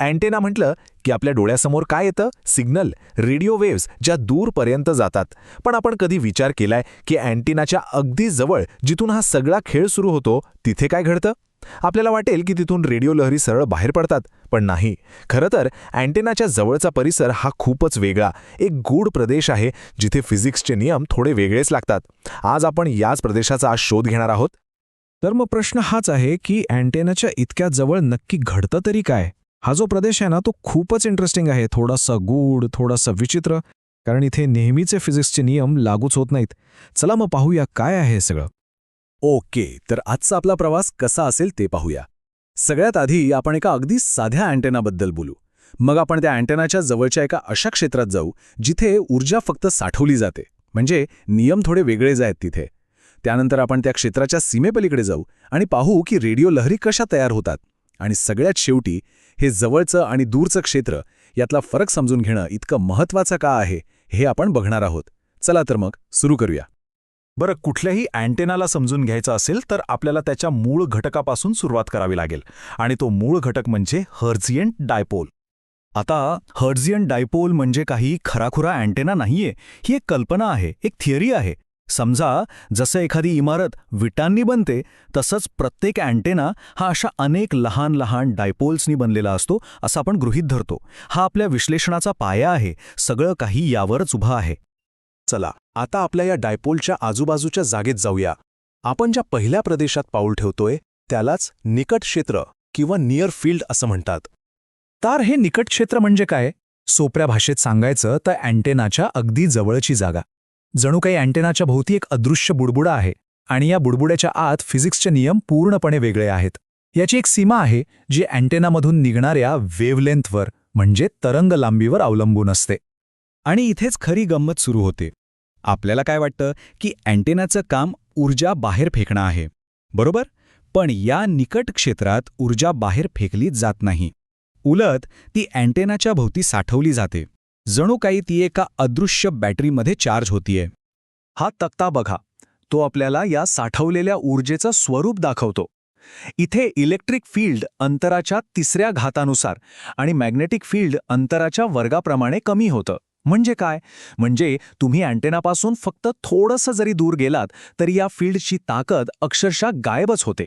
Antenna म्हटलं की आपल्या डोळ्यासमोर काय येतं? सिग्नल, रेडिओ वेव्स ज्या दूरपर्यंत जातात. पण आपण कधी विचार केलाय की अँटेनाच्या अगदी जवळ जिथून हा सगळा खेळ सुरू होतो तिथे काय घडतं? आपल्याला वाटेल की तिथून रेडिओ लहरी सरळ बाहेर पडतात, पण नाही. खरं तर अँटेनाच्या जवळचा परिसर हा खूपच वेगळा, एक गूढ प्रदेश आहे जिथे फिजिक्सचे नियम थोडे वेगळेच लागतात. आज आपण याच प्रदेशाचा शोध घेणार आहोत. तर मग प्रश्न हाच आहे की अँटेनाच्या इतक्या जवळ नक्की घडतं तरी काय? हा जो प्रदेश आहे ना तो खूपच इंटरेस्टिंग आहे, थोडासा गूढ, थोडासा विचित्र, कारण इथे नेहमीचे फिजिक्सचे नियम लागूच होत नाहीत. चला मग पाहूया काय आहे हे सगळं. ओके, तर आजचा आपला प्रवास कसा असेल ते पाहूया. सगळ्यात आधी आपण एका अगदी साध्या अँटेनाबद्दल बोलू. मग आपण त्या अँटेनाच्या जवळच्या एका अशा क्षेत्रात जाऊ जिथे ऊर्जा फक्त साठवली जाते, म्हणजे नियम थोडे वेगळेच आहेत तिथे. त्यानंतर आपण त्या क्षेत्राच्या सीमेपलीकडे जाऊ आणि पाहू की रेडिओ लहरी कशा तयार होतात. आणि सगळ्यात शेवटी हे जवळचं आणि दूरचं क्षेत्र यातला फरक समजून घेणं इतकं महत्त्वाचं का आहे हे आपण बघणार आहोत. चला तर मग सुरू करूया. बरं, कुठल्याही अँटेनाला समजून घ्यायचं असेल तर आपल्याला त्याच्या मूळ घटकापासून सुरुवात करावी लागेल, आणि तो मूळ घटक म्हणजे हर्ट्झियन डायपोल. आता हर्ट्झियन डायपोल म्हणजे काही खराखुरा अँटेना नाहीये, ही एक कल्पना आहे, एक थिअरी आहे. समजा जसं एखादी इमारत विटांनी बनते तसंच प्रत्येक अँटेना हा अशा अनेक लहान लहान डायपोल्सनी बनलेला असतो असं आपण गृहीत धरतो. हा आपल्या विश्लेषणाचा पाया आहे, सगळं काही यावरच उभं आहे. चला आता आपल्या या डायपोलच्या आजूबाजूच्या जागेत जाऊया. आपण ज्या पहिल्या प्रदेशात पाऊल ठेवतोय त्यालाच निकट क्षेत्र किंवा नियर फील्ड असं म्हणतात. तर हे निकट क्षेत्र म्हणजे काय? सोप्या भाषेत सांगायचं तर अँटेनाच्या अगदी जवळची जागा. जणू काही अँटेनाच्या भोवती एक अदृश्य बुडबुडा आहे, आणि या बुडबुड्याच्या आत फिजिक्सचे नियम पूर्णपणे वेगळे आहेत. याची एक सीमा आहे जी अँटेनामधून निघणाऱ्या वेव्हलेंथवर म्हणजे तरंग लांबीवर अवलंबून असते. आणि इथेच खरी गंमत सुरू होते. आपल्याला काय वाटतं की अँटेनाचं काम ऊर्जा बाहेर फेकणं आहे, बरोबर? पण या निकट क्षेत्रात ऊर्जा बाहेर फेकली जात नाही. उलट ती अँटेनाच्या भोवती साठवली जाते, जणू काही ती एका अदृश्य बॅटरीमध्ये चार्ज होतीये. हा तक्ता बघा, तो आपल्याला या साठवलेल्या ऊर्जेचं स्वरूप दाखवतो. इथे इलेक्ट्रिक फील्ड अंतराच्या तिसऱ्या घातानुसार आणि मॅग्नेटिक फील्ड अंतराच्या वर्गाप्रमाणे कमी होतं. म्हणजे काय? म्हणजे तुम्ही अँटेनापासून फक्त थोडंसं जरी दूर गेलात तरी या फील्डची ताकद अक्षरशः गायबच होते.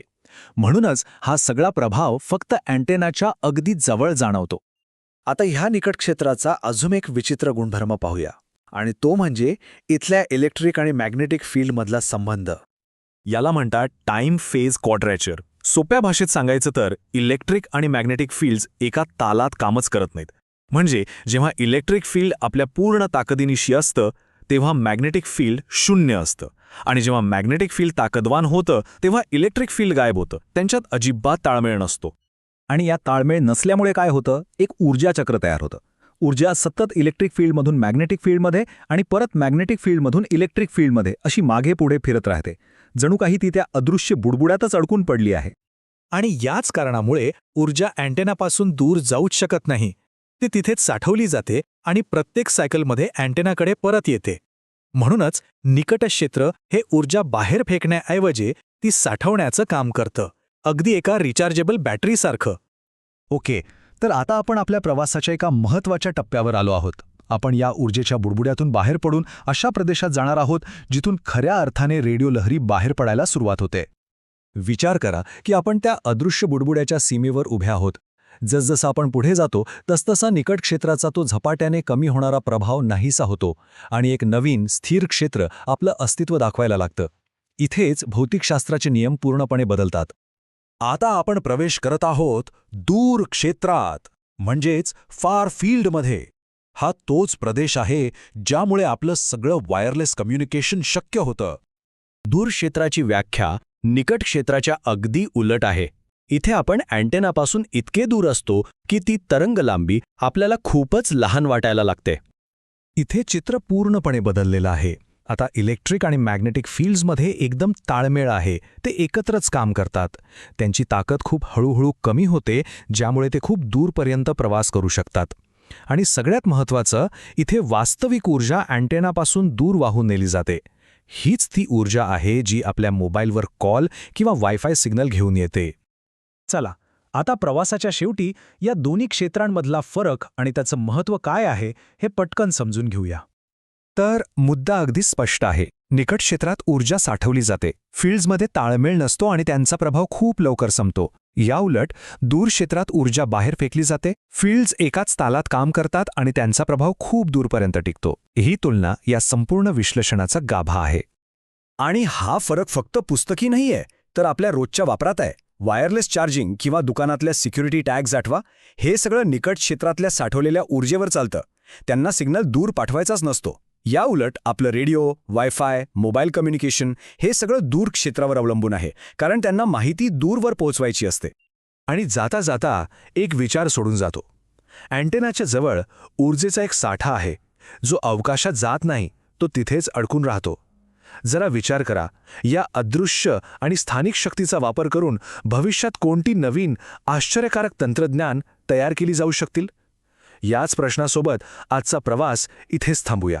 म्हणूनच हा सगळा प्रभाव फक्त अँटेनाच्या अगदी जवळ जाणवतो. आता ह्या निकट क्षेत्राचा अजून एक विचित्र गुणधर्म पाहूया, आणि तो म्हणजे इथल्या इलेक्ट्रिक आणि मॅग्नेटिक फील्डमधला संबंध. याला म्हणतात टाइम फेज क्वाड्रॅचर. सोप्या भाषेत सांगायचं तर इलेक्ट्रिक आणि मॅग्नेटिक फील्ड्स एका तालात कामच करत नाहीत. म्हणजे जेव्हा इलेक्ट्रिक फील्ड आपल्या पूर्ण ताकदीनिशी असतं तेव्हा मॅग्नेटिक फील्ड शून्य असतं, आणि जेव्हा मॅग्नेटिक फील्ड ताकदवान होतं तेव्हा इलेक्ट्रिक फील्ड गायब होतं. त्यांच्यात अजिबात ताळमेळ नसतो. आणि या ताळमेळ नसल्यामुळे काय होतं? एक ऊर्जा चक्र तयार होतं. ऊर्जा सतत इलेक्ट्रिक फील्डमधून मॅग्नेटिक फील्डमध्ये आणि परत मॅग्नेटिक फील्डमधून इलेक्ट्रिक फील्डमध्ये अशी मागे पुढे फिरत राहते, जणू काही ती त्या अदृश्य बुडबुड्यातच अडकून पडली आहे. आणि याच कारणामुळे ऊर्जा अँटेनापासून दूर जाऊच शकत नाही. ती तिथेच साठवली जाते आणि प्रत्येक सायकलमध्ये अँटेनाकडे परत येते. म्हणूनच निकट क्षेत्र हे ऊर्जा बाहेर फेकण्याऐवजी ती साठवण्याचं काम करतं, अगदी एका रिचार्जेबल बॅटरीसारखं. ओके, तर आता आपण आपल्या प्रवासाच्या एका महत्त्वाच्या टप्प्यावर आलो आहोत. आपण या ऊर्जेच्या बुडबुड्यातून बाहेर पडून अशा प्रदेशात जाणार आहोत जिथून खऱ्या अर्थाने रेडिओ लहरी बाहेर पडायला सुरुवात होते. विचार करा की आपण त्या अदृश्य बुडबुड्याच्या सीमेवर उभे आहोत. जसजसं आपण पुढे जातो तसतसा निकट क्षेत्राचा तो झपाट्याने कमी होणारा प्रभाव नाहीसा होतो आणि एक नवीन स्थिर क्षेत्र आपलं अस्तित्व दाखवायला लागतं. इथेच भौतिकशास्त्राचे नियम पूर्णपणे बदलतात. आता आपण प्रवेश करत आहोत दूर क्षेत्रात, म्हणजेच फार फील्डमध्ये. हा तोच प्रदेश आहे ज्यामुळे आपलं सगळं वायरलेस कम्युनिकेशन शक्य होतं. दूर क्षेत्राची व्याख्या निकट क्षेत्राच्या अगदी उलट आहे. इथे आपण अँटेनापासून इतके दूर असतो की ती तरंग लांबी आपल्याला खूपच लहान वाटायला लागते. इथे चित्र पूर्णपणे बदललेलं आहे. आता इलेक्ट्रिक आणि मॅग्नेटिक फील्ड्समध्ये एकदम ताळमेळ आहे, ते एकत्रच काम करतात. त्यांची ताकद खूप हळूहळू कमी होते, ज्यामुळे ते खूप दूरपर्यंत प्रवास करू शकतात. आणि सगळ्यात महत्त्वाचं, इथे वास्तविक ऊर्जा अँटेनापासून दूर वाहून नेली जाते. हीच ती ऊर्जा आहे जी आपल्या मोबाईलवर कॉल किंवा वायफाय सिग्नल घेऊन येते. चला आता प्रवासाच्या शेवटी या दोन्ही क्षेत्रांमधला फरक आणि त्याचं महत्त्व काय आहे हे पटकन समजून घेऊया. तर मुद्दा अगदी स्पष्ट आहे. निकट क्षेत्रात ऊर्जा साठवली जाते, फील्ड्समध्ये ताळमेळ नसतो आणि त्यांचा प्रभाव खूप लवकर संपतो. याउलट दूर क्षेत्रात ऊर्जा बाहेर फेकली जाते, फील्ड्स एकाच तालात काम करतात आणि त्यांचा प्रभाव खूप दूरपर्यंत टिकतो. ही तुलना या संपूर्ण विश्लेषणाचा गाभा आहे. आणि हा फरक फक्त पुस्तकी नाहीये, तर आपल्या रोजच्या वापरात आहे. वायरलेस चार्जिंग किंवा दुकानातल्या सिक्युरिटी टॅग्स आठवा, हे सगळं निकट क्षेत्रातल्या साठवलेल्या ऊर्जेवर चालतं. त्यांना सिग्नल दूर पाठवायचाच नसतो. याउलट आपलं रेडिओ, वायफाय, मोबाईल कम्युनिकेशन हे सगळं दूर क्षेत्रावर अवलंबून आहे, कारण त्यांना माहिती दूरवर पोहोचवायची असते. आणि जाता जाता एक विचार सोडून जातो. अँटेनाच्या जवळ ऊर्जेचा एक साठा आहे, जो अवकाशात जात नाही, तो तिथेच अडकून राहतो. जरा विचार करा, या अदृश्य आणि स्थानिक शक्तीचा वापर करून भविष्यात कोणती नवीन आश्चर्यकारक तंत्रज्ञान तयार केली जाऊ शकतील? याच प्रश्नासोबत आजचा प्रवास इथेच थांबूया.